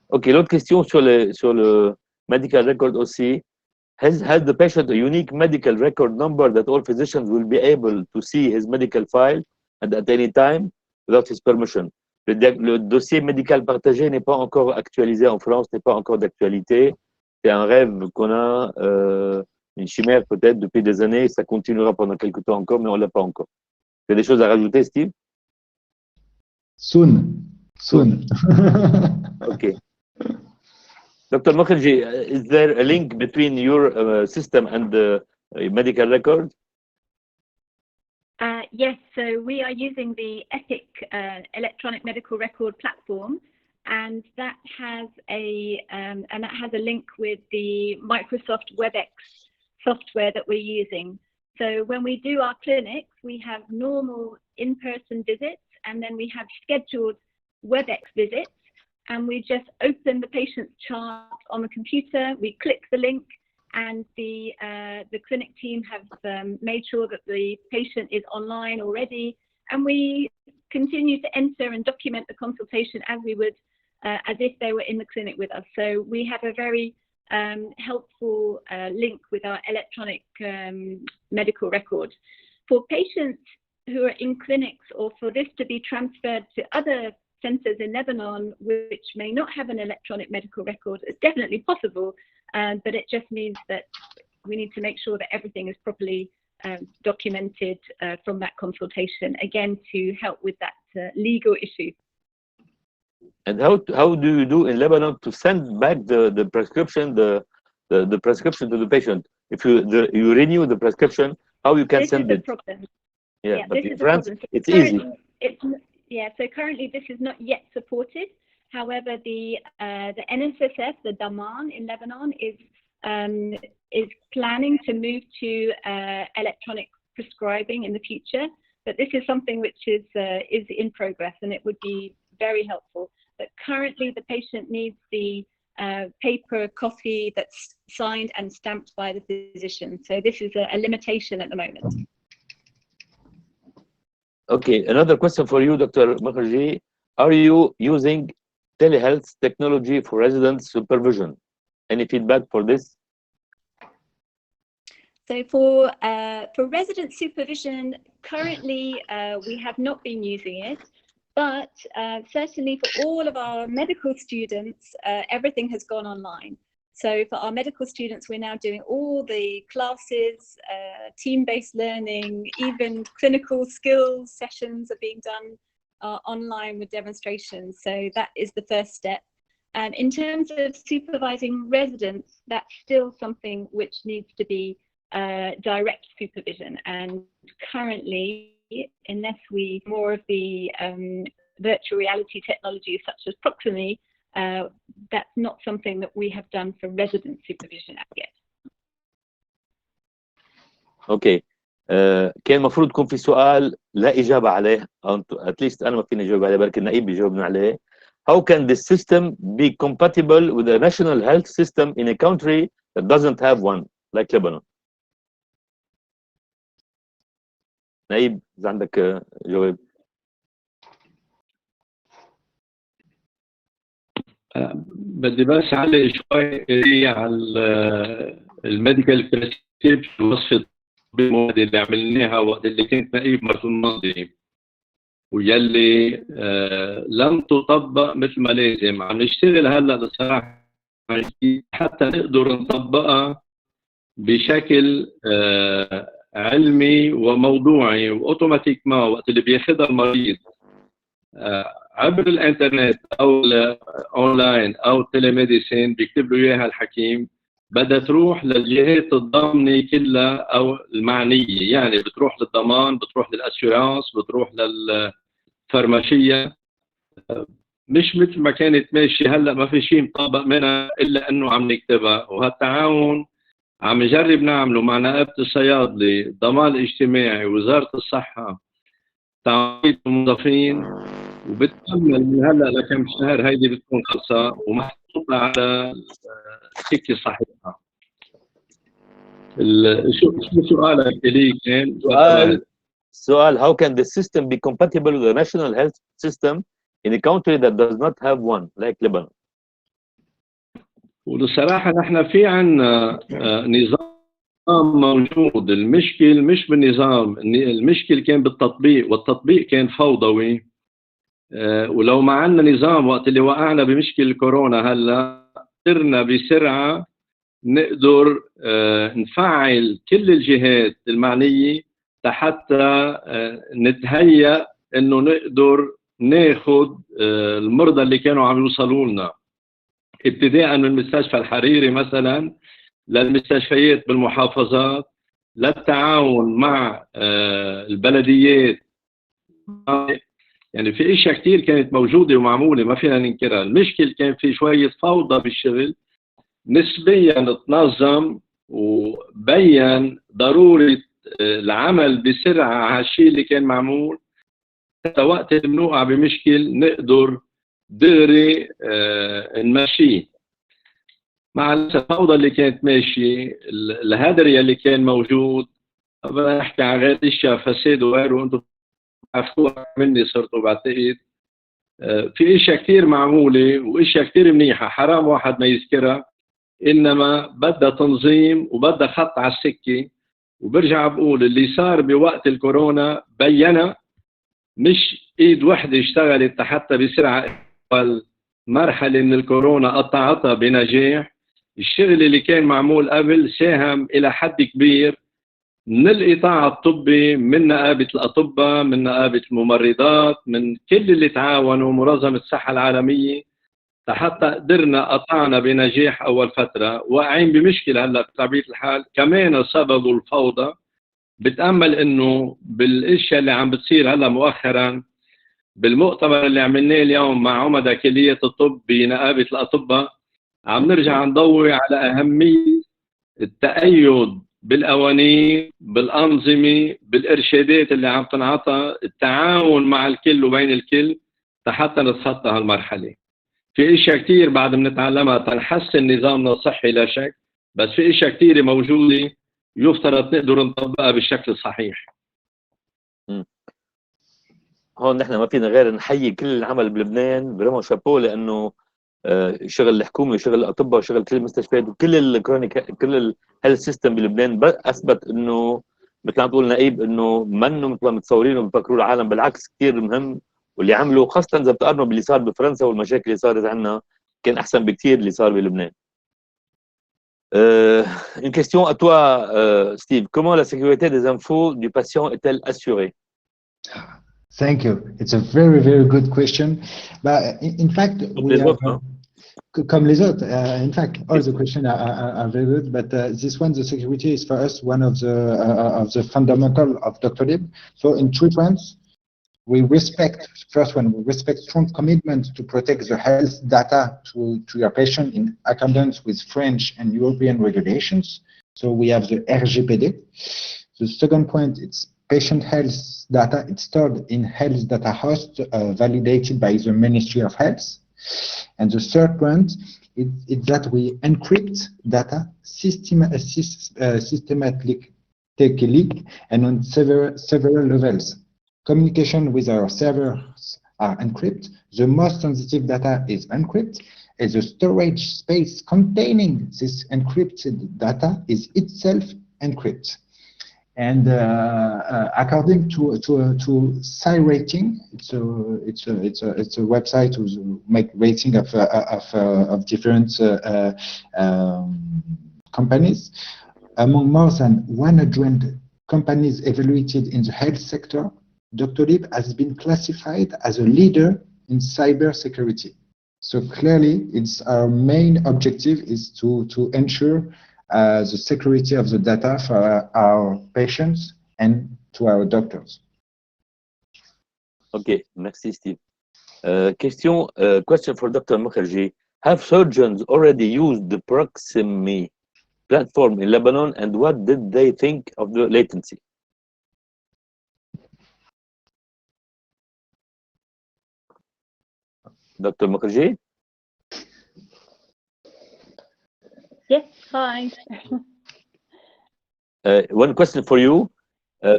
OK, l'autre question sur le medical record aussi. Has the patient a unique medical record number that all physicians will be able to see his medical file and at any time without his permission? Le dossier médical partagé n'est pas encore actualisé en France, n'est pas encore d'actualité. C'est un rêve qu'on a, une chimère peut-être depuis des années. Ça continuera pendant quelques temps encore, mais on ne l'a pas encore. Il y a des choses à rajouter, Steve? Soon. OK. Dr. MUKHERJI, is there a link between your system and the medical record? Yes, so we are using the EPIC electronic medical record platform, and that has a link with the Microsoft WebEx software that we're using. So when we do our clinics, we have normal in-person visits, and then we have scheduled WebEx visits. And we just open the patient's chart on the computer, we click the link, and the clinic team have made sure that the patient is online already, and we continue to enter and document the consultation as we would, as if they were in the clinic with us. So we have a very helpful link with our electronic medical record. For patients who are in clinics, or for this to be transferred to other centers in Lebanon which may not have an electronic medical record, it's definitely possible, but it just means that we need to make sure that everything is properly documented from that consultation, again to help with that legal issue. And how do you do in Lebanon to send back the prescription, the prescription to the patient? If you renew the prescription, how you can send it? This is a problem. Yeah, but this in is France, a problem. it's easy. So currently this is not yet supported. However, the NSSF, the Daman in Lebanon, is planning to move to electronic prescribing in the future. But this is something which is in progress, and it would be very helpful. But currently, the patient needs the paper copy that's signed and stamped by the physician. So this is a limitation at the moment. Okay, another question for you, Dr. MUKHERJI. Are you using telehealth technology for resident supervision? Any feedback for this? So for resident supervision, currently we have not been using it, but certainly for all of our medical students, everything has gone online. So for our medical students, we're now doing all the classes, team-based learning, even clinical skills sessions are being done online with demonstrations. So that is the first step. In terms of supervising residents, that's still something which needs to be direct supervision. And currently, unless we more of the virtual reality technologies such as Proximy, that's not something that we have done for resident supervision as yet. Okay. كان المفروض يكون في سؤال لا إجابة عليه، أو أتليست أنا ما فيني أجاوب عليه، بركي النائب بيجاوبنا عليه. How can this system be compatible with a national health system in a country that doesn't have one, like Lebanon? نائب إذا عندك جواب. بدي بس علق شوي على الميديكال بريسكريبشن، وصفة المواد اللي عملناها وقت اللي كنت نائب مرة الماضي، ويلي لم تطبق مثل ما لازم. عم نشتغل هلا بصراحة حتى نقدر نطبقها بشكل علمي وموضوعي واوتوماتيك، ما وقت اللي بياخذها المريض عبر الانترنت او اونلاين او تيليميديسين بيكتب له اياها الحكيم، بدها تروح للجهات الضامنه كلها او المعنيه، يعني بتروح للضمان، بتروح للاسيورانس، بتروح للفارماشيه، مش مثل ما كانت ماشيه هلا ما في شيء مطبق منها الا انه عم نكتبها. وهالتعاون عم نجرب نعمله مع نقابه الصيادله، الضمان الاجتماعي، وزاره الصحه، تعويض الموظفين، وبتكمل من هلا لكم شهر هيدي بتكون خلصة ومحطوطة على سكة صحيحة. شو سؤالك إلي كان؟ سؤال how can the system be compatible with the national health system in a country that does not have one like Lebanon? والصراحة نحن في عنا نظام موجود، المشكل مش بالنظام، المشكل كان بالتطبيق، والتطبيق كان فوضوي. ولو ما عندنا نظام وقت اللي وقعنا بمشكل كورونا هلا قدرنا بسرعة نقدر نفعل كل الجهات المعنية حتى نتهيأ انه نقدر ناخذ المرضى اللي كانوا عم يوصلوا لنا، ابتداء من المستشفى الحريري مثلا للمستشفيات بالمحافظات، للتعاون مع البلديات. يعني في اشياء كثير كانت موجوده ومعموله ما فينا ننكرها. المشكل كان في شويه فوضى بالشغل، نسبيا تنظم وبين ضروره العمل بسرعه على الشيء اللي كان معمول، حتى وقت اللي بنوقع بمشكل نقدر دغري نمشيه. مع الفوضى اللي كانت ماشيه، الهدر اللي كان موجود، بدنا نحكي عن غير اشياء فساد وغيره، وانتم عرفتوها مني صرتوا بعتقد. في اشياء كثير معموله واشياء كثير منيحه، حرام واحد ما يذكرها، انما بدها تنظيم وبدها خط على السكه. وبرجع بقول اللي صار بوقت الكورونا بينا، مش ايد وحده اشتغلت حتى بسرعه مرحله من الكورونا قطعتها بنجاح. الشغل اللي كان معمول قبل ساهم الى حد كبير من القطاع الطبي، من نقابه الاطباء، من نقابه الممرضات، من كل اللي تعاونوا، منظمه الصحه العالميه، حتى قدرنا قطعنا بنجاح اول فتره. واقعين بمشكله هلا بطبيعه الحال كمان سبب الفوضى. بتامل انه بالاشياء اللي عم بتصير هلا مؤخرا، بالمؤتمر اللي عملناه اليوم مع عمداء كليه الطب بنقابه الاطباء، عم نرجع نضوي على اهميه التأيد بالقوانين، بالأنظمة، بالإرشادات اللي عم تنعطى، التعاون مع الكل وبين الكل حتى نتخطى هالمرحلة. في اشياء كثير بعد بنتعلمها تنحسن نظامنا الصحي لا شك، بس في اشياء كثيرة موجودة يفترض نقدر نطبقها بالشكل الصحيح. هون نحن ما فينا غير نحيي كل العمل بلبنان برموا شابو، لانه شغل الحكومه وشغل الاطباء وشغل كل المستشفيات وكل الكرونيك كل الهيلث سيستم بلبنان اثبت انه مثل ما تقول نائب انه منه مثل ما متصورين وبفكروا العالم، بالعكس كثير مهم. واللي عمله خاصه اذا بتقارنوا باللي صار بفرنسا والمشاكل اللي صارت عندنا كان احسن بكثير اللي صار بلبنان. Une question à toi, Steve. Comment la sécurité des infos du patient est-elle assurée? Thank you. It's a very, very good question. But in fact, we have, comme les autres, in fact, all the questions are very good. But this one, the security is for us one of the fundamental of Doctoral. So in 3 fronts, we respect, first one, we respect strong commitment to protect the health data to your patient in accordance with French and European regulations. So we have the RGPD. The second point, it's patient health data. It's stored in health data host validated by the Ministry of Health. And the third point is that we encrypt data systematically and on several levels. Communication with our servers are encrypted. The most sensitive data is encrypted, and the storage space containing this encrypted data is itself encrypted. And according to Psi Rating, it's a website who make rating of different companies. Among more than 100 companies evaluated in the health sector, Doctolib has been classified as a leader in cybersecurity. So clearly, it's our main objective is to ensure the security of the data for our patients and to our doctors. Okay, merci Steve. Question for Dr. MUKHERJI. Have surgeons already used the Proximie platform in Lebanon, and what did they think of the latency? Dr. MUKHERJI? Yes, hi. One question for you.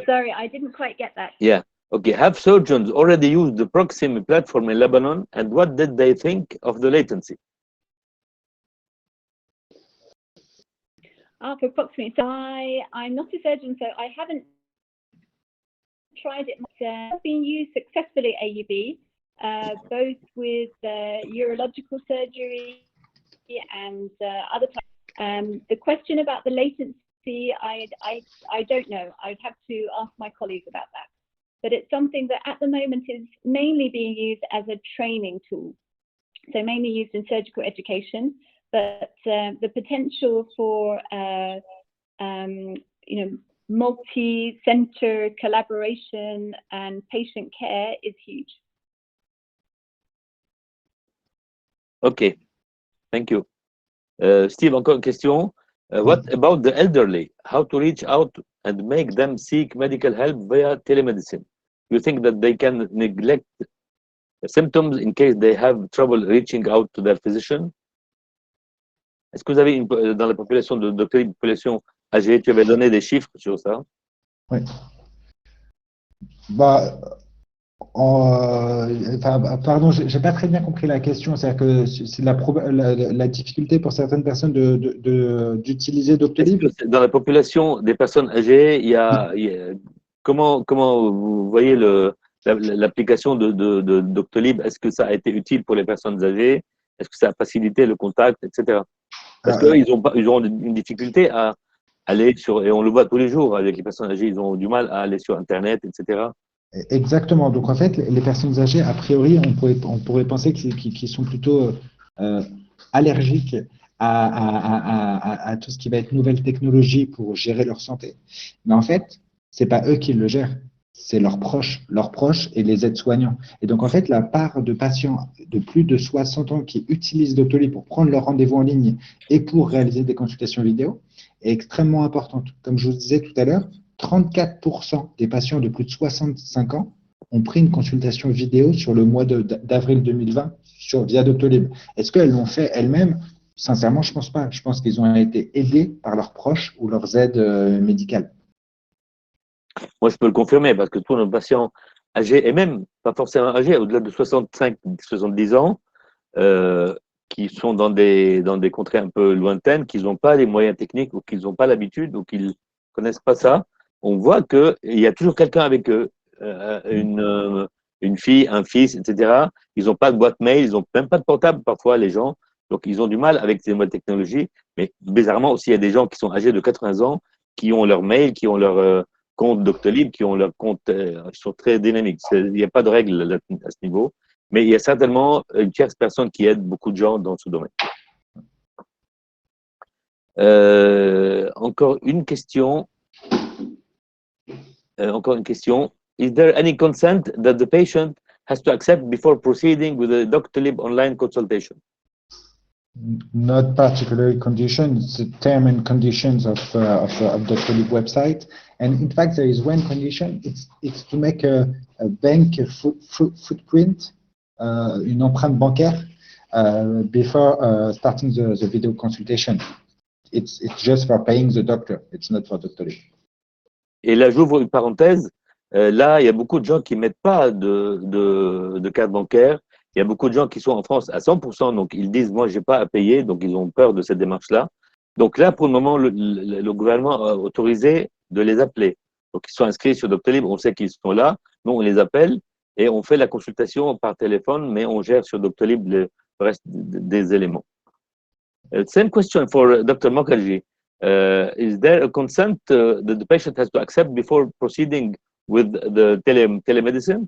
Sorry, I didn't quite get that. Yeah, okay. Have surgeons already used the Proximie platform in Lebanon, and what did they think of the latency? For Proximie, so I'm not a surgeon, so I haven't tried it. It's been used successfully at AUB, both with urological surgery and other types. The question about the latency, I don't know. I'd have to ask my colleagues about that. But it's something that at the moment is mainly being used as a training tool. So mainly used in surgical education. But the potential for multi-center collaboration and patient care is huge. Okay, thank you. Steve, encore une question. What about the elderly? How to reach out and make them seek medical help via telemedicine? You think that they can neglect the symptoms in case they have trouble reaching out to their physician? Est-ce que vous avez dans la population de population âgée, tu avais donné des chiffres sur ça? Oui. Pardon, j'ai pas très bien compris la question. C'est-à-dire que c'est la difficulté pour certaines personnes d'utiliser Doctolib. Dans la population des personnes âgées, comment vous voyez l'application de Doctolib? Est-ce que ça a été utile pour les personnes âgées? Est-ce que ça a facilité le contact, etc.? Parce qu'ils ont une difficulté à aller sur, et on le voit tous les jours avec les personnes âgées, ils ont du mal à aller sur Internet, etc. Exactement. Donc en fait, les personnes âgées, a priori, on pourrait penser qu'ils sont plutôt allergiques à tout ce qui va être nouvelle technologie pour gérer leur santé. Mais en fait, c'est pas eux qui le gèrent, c'est leurs proches et les aides-soignants. Et donc en fait, la part de patients de plus de 60 ans qui utilisent Doctolib pour prendre leur rendez-vous en ligne et pour réaliser des consultations vidéo est extrêmement importante. Comme je vous disais tout à l'heure, 34% des patients de plus de 65 ans ont pris une consultation vidéo sur le mois d'avril 2020 via Doctolib. Est-ce qu'elles l'ont fait elles-mêmes? Sincèrement, je ne pense pas. Je pense qu'ils ont été aidés par leurs proches ou leurs aides médicales. Moi, je peux le confirmer parce que tous nos patients âgés, et même pas forcément âgés, au-delà de 65-70 ans, qui sont dans des contrées un peu lointaines, qui n'ont pas les moyens techniques ou qu'ils n'ont pas l'habitude ou qu'ils ne connaissent pas ça, on voit qu'il y a toujours quelqu'un avec eux, une fille, un fils, etc. Ils n'ont pas de boîte mail, ils n'ont même pas de portable parfois, les gens. Donc, ils ont du mal avec ces nouvelles technologies. Mais bizarrement aussi, il y a des gens qui sont âgés de 80 ans, qui ont leur mail, qui ont leur compte Doctolib, qui ont leur compte, ils sont très dynamiques. Il n'y a pas de règle à ce niveau. Mais il y a certainement une tierce personne qui aide beaucoup de gens dans ce domaine. Encore une question. Is there any consent that the patient has to accept before proceeding with a Doctolib online consultation? Not particularly conditions, it's the term and conditions of Doctoral website. And in fact, there is one condition, it's to make a bank footprint, une empreinte bancaire, before starting the video consultation. It's just for paying the doctor, it's not for Doctoral. Et là, j'ouvre une parenthèse. Là, il y a beaucoup de gens qui ne mettent pas de carte bancaire. Il y a beaucoup de gens qui sont en France à 100%, donc ils disent, moi, je n'ai pas à payer, donc ils ont peur de cette démarche-là. Donc là, pour le moment, le gouvernement a autorisé de les appeler. Donc, ils sont inscrits sur Doctoral, on sait qu'ils sont là, nous, on les appelle et on fait la consultation par téléphone, mais on gère sur Doctoral le reste des éléments. Same question for Dr. MUKHERJI. Is there a consent that the patient has to accept before proceeding with the telemedicine?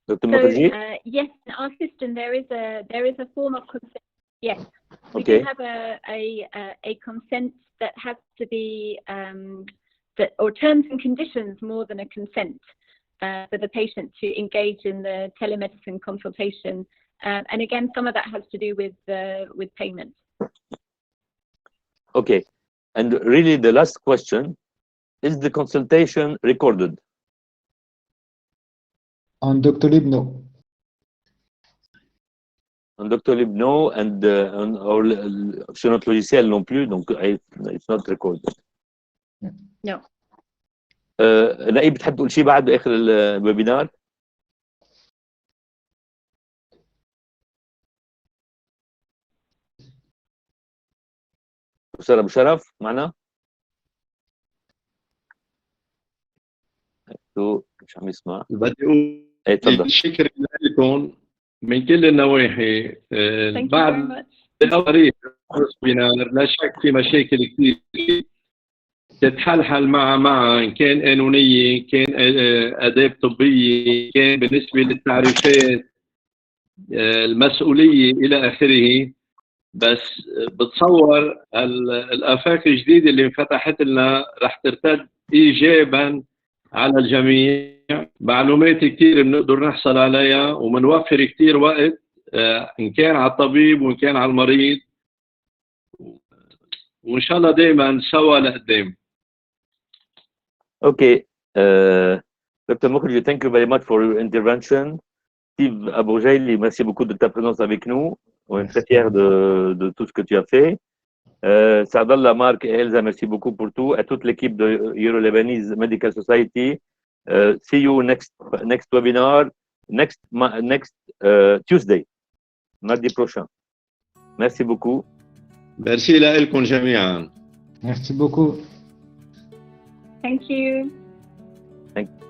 Dr. MUKHERJI? Yes, in our system there is a form of consent. Yes, we Okay. do have a consent that has to be or terms and conditions more than a consent for the patient to engage in the telemedicine consultation. And again, some of that has to do with payment. Okay, and really the last question, is the consultation recorded? On Doctoral, no. On Doctoral, no, and sur notre logiciel non plus, donc it's not recorded. No. نائب بتحب تقول شيء بعد بآخر الويبينار؟ أستاذ أبو شرف معنا؟ مش عم يسمع. بدي اقول تفضل. شكرا لكم من كل النواحي. Thank you very بعد much. طريق الويبينار لا شك في مشاكل كثير تتحلحل معها إن كان قانونية، إن كان آداب طبية، إن كان بالنسبة للتعريفات، المسؤولية إلى آخره. بس بتصور الآفاق الجديدة اللي انفتحت لنا رح ترتد إيجاباً على الجميع. معلومات كثير بنقدر نحصل عليها ومنوفر كثير وقت إن كان على الطبيب وإن كان على المريض، وإن شاء الله دائماً سوا لقدام. Okay, Dr. MUKHERJI, thank you very much for your intervention. Steve RJEILY, merci beaucoup de ta présence avec nous. On est très fiers de tout ce que tu as fait. Saadallah, Marc et Elsa, merci beaucoup pour tout. À toute l'équipe de Eurolebanese Medical Society. See you next webinar, next Tuesday, mardi prochain. Merci beaucoup. Merci لكم جميعاً. Merci beaucoup. Thank you. Thank you.